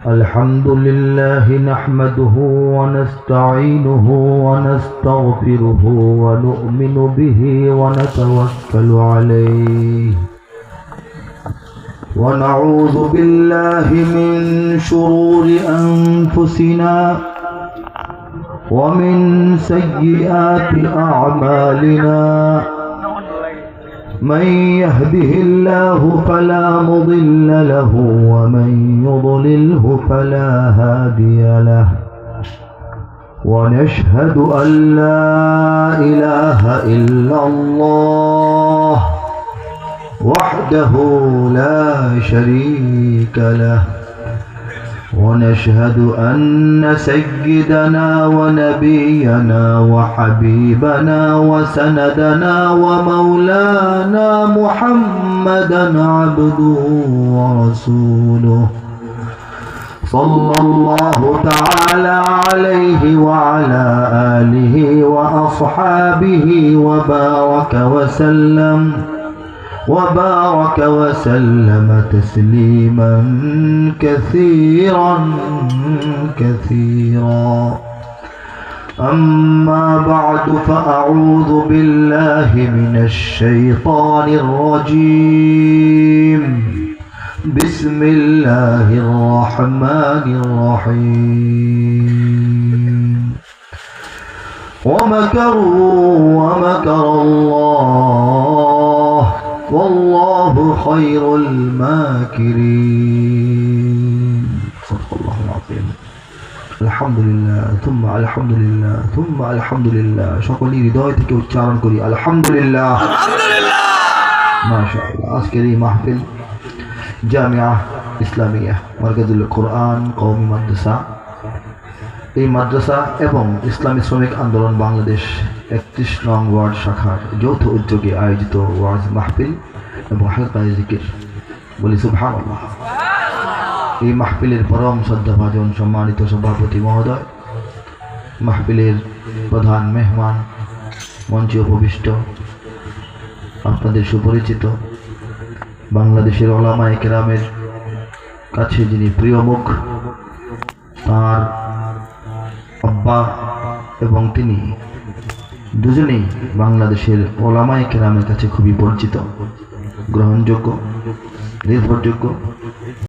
الحمد لله نحمده ونستعينه ونستغفره ونؤمن به ونتوكل عليه ونعوذ بالله من شرور أنفسنا ومن سيئات أعمالنا من يهده الله فلا مضل له ومن يضلله فلا هادي له ونشهد أن لا إله إلا الله وحده لا شريك له ونشهد أن سيدنا ونبينا وحبيبنا وسندنا ومولانا محمدا عبده ورسوله صلى الله تعالى عليه وعلى آله وأصحابه وبارك وسلم تسليما كثيرا أما بعد فأعوذ بالله من الشيطان الرجيم بسم الله الرحمن الرحيم ومكر الله والله خير الماكرين صدق الله العظيم الحمد لله ثم الحمد لله ثم الحمد لله সকলে হৃদয় থেকে উচ্চারণ করি আলহামদুলিল্লাহ আলহামদুলিল্লাহ মাশাআল্লাহ আজকের এই মাহফিল জামিয়া ইসলামিয়া মারকাজুল কোরআন কওমি মাদ্রাসা এই মাদ্রাসা এবং ইসলামী শ্রমিক আন্দোলন বাংলাদেশ 31 নং ওয়ার্ড শাখার যৌথ উদ্যোগে আয়োজিত ওয়াজ মাহফিল এবং হালকা জিকির বলি সুবহানাল্লাহ। এই মাহফিলের পরম শ্রদ্ধাভাজন সম্মানিত সভাপতি মহোদয়, মাহফিলের প্রধান মেহমান, মঞ্চে উপবিষ্ট আপনাদের সুপরিচিত বাংলাদেশের উলামায়ে কেরামের কাছে যিনি প্রিয় মুখ, তার আব্বা এবং তিনি দুজনেই বাংলাদেশের উলামায়ে কেরামের কাছে খুবই পরিচিত, গ্রহণযোগ্য, নির্ভরযোগ্য